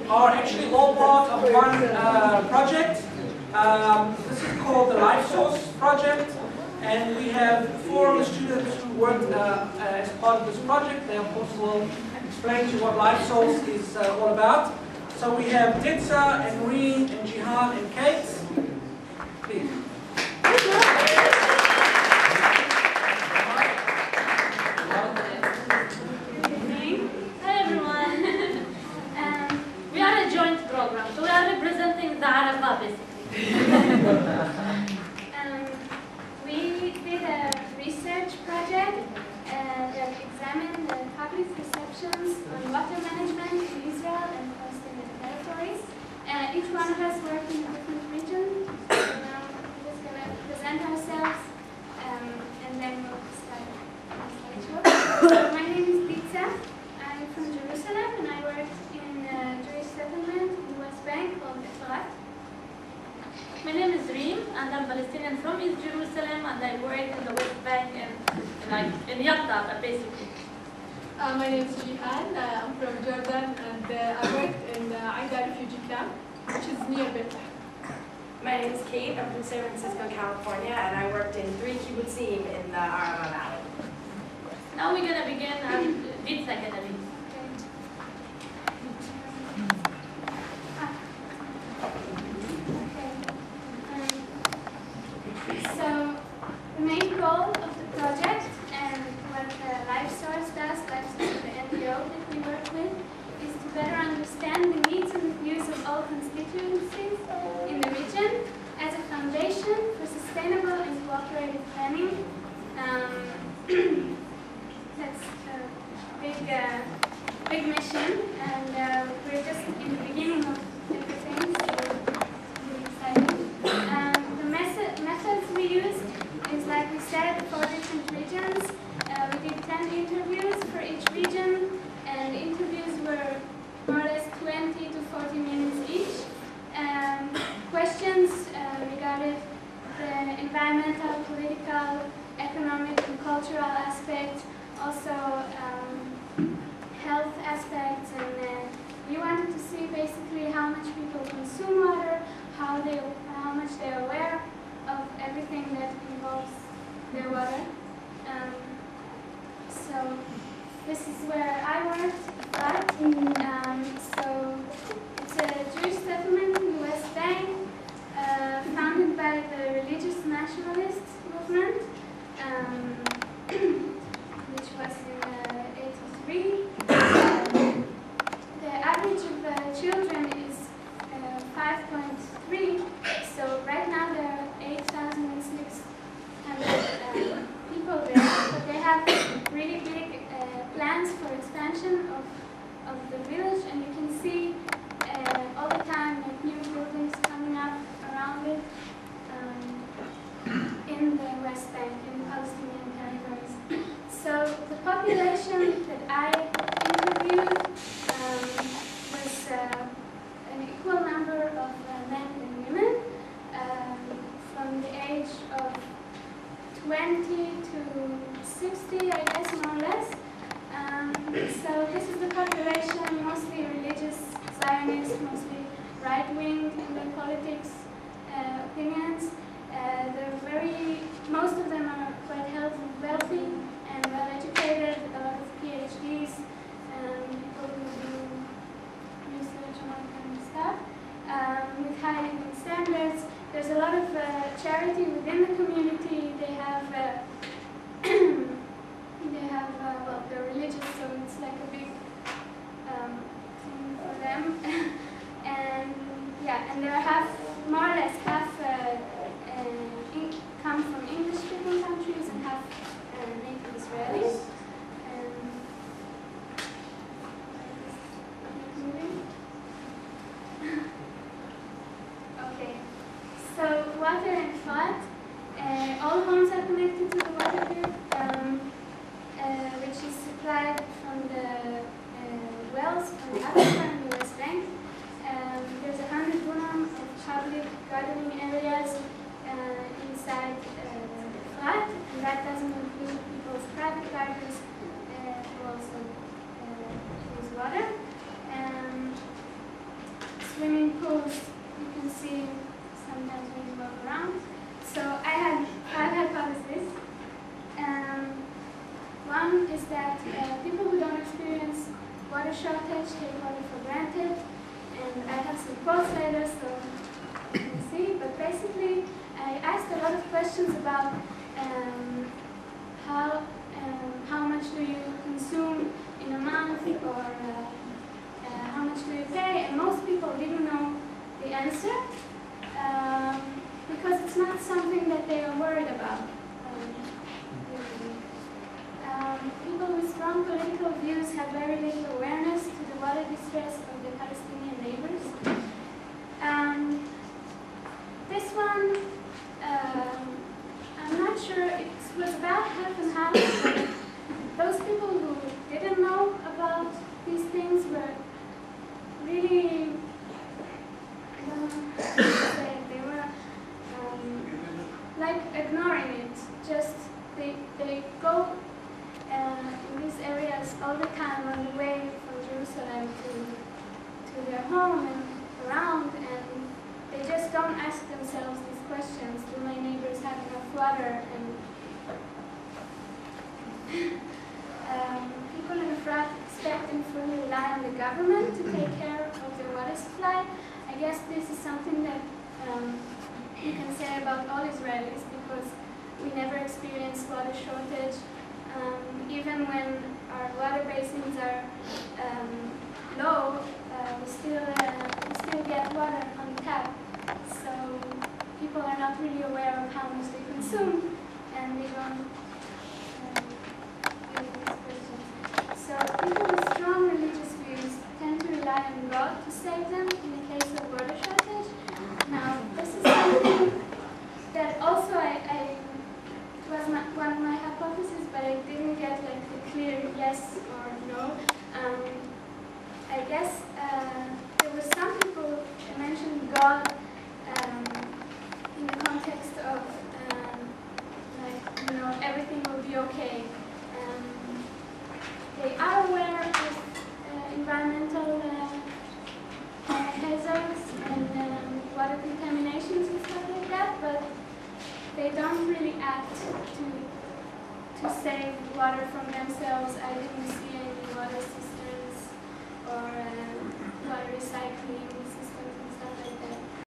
are actually all part of one project. This is called the LifeSource project, and we have 4 of the students who worked as part of this project. They of course will explain to you what LifeSource is all about. So we have Titsa and Reen and Jihan and Kate. Please. Hi everyone. We are a joint program, so we are representing the Arava basically. We did a research project that examined the public perceptions on water management in Israel and Palestinian territories. Each one of us worked in a different region. Now we're just going to present ourselves and then we'll start the slideshow. So my name is Titsa. I'm from Jerusalem and I worked in a Jewish settlement in the West Bank called Efrat. My name is Reem, and I'm Palestinian from East Jerusalem, and I work in the West Bank in Yatta, basically. My name is Jihan. I'm from Jordan, and I worked in the Aida refugee camp, which is near Bethlehem. My name is Kate. I'm from San Francisco, California, and I worked in 3 kibbutzim in the Arava Valley. Now we're gonna begin. It's like a So the main goal of the project and what LifeSource does, LifeSource is the NGO that we work with, is to better understand the needs and views of all constituencies in the region as a foundation for sustainable and cooperative planning. That's a big mission, and we're just in the beginning of everything, so we're excited. The methods we used is, like we said, 4 different regions. We did 10 interviews for each region, and the interviews were more or less 20 to 40 minutes each. Questions regarded the environmental, political, economic, and cultural aspects, also health aspects, and we wanted to see basically how much people consume water, how much they're aware of everything that involves their water. So this is where I worked, so it's a Jewish settlement in the West Bank, founded by the religious nationalist movement, which was in '83. The average of children is 5.3, so right now there are 8,600 people there, but they have really big plans for expansion of the village, and you can see all the time like new buildings coming up around it in the West Bank, in Palestinian territories. So the population that I interviewed was an equal number of men and women from the age of 20 to 60, I guess, more or less. So this is the population, mostly religious Zionists, mostly right-wing in their politics opinions. Most of them are quite wealthy and well-educated, a lot of PhDs, people who do research on all kind of stuff, with high living standards. There's a lot of charity within the community. They have, well, they're religious, so it's like a big thing for them. And yeah, and they're more or less half come from English-speaking countries and half native Israelis. Okay, so water and flood. All homes are connected to the water grid, which is supplied from the wells from Africa and the West Bank. There's 100 dunam of public gardening areas inside Efrat, and that doesn't include people's private gardens who also use water. swimming pools you can see sometimes when you walk around. So I had 5 hypotheses. One is that people who don't experience water shortage take water for granted, and I have some quotes later, so you can see. But basically, I asked a lot of questions about how much do you consume in a month, or how much do you pay, and most people didn't know the answer because it's not something that they are worried about. People with strong political views have very little awareness to the water distress of the Palestinian neighbors. This one, I'm not sure, it was about half and half. Those people who didn't know about these things were really, they were like ignoring it. Just they go in these areas all the time on the way from Jerusalem to their home and around, and they just don't ask themselves these questions. Do my neighbors have enough water? And people in Efrat expect and fully rely on the government to take care of their water supply. I guess this is something that you can say about all Israelis, because we never experience water shortage. Even when our water basins are low, we still get water on tap. So people are not really aware of how much they consume, and they don't use these questions. So people with strong religious views tend to rely on God to save them in the case of water shortage. Now, this is something that also it was one of my hypotheses, but I didn't get like the clear yes or no. I guess there were some people that mentioned God in the context of like, you know, everything will be okay. They are aware of environmental hazards and water contaminations and stuff like that, but they don't really act to save water from themselves. I didn't see any water systems or water recycling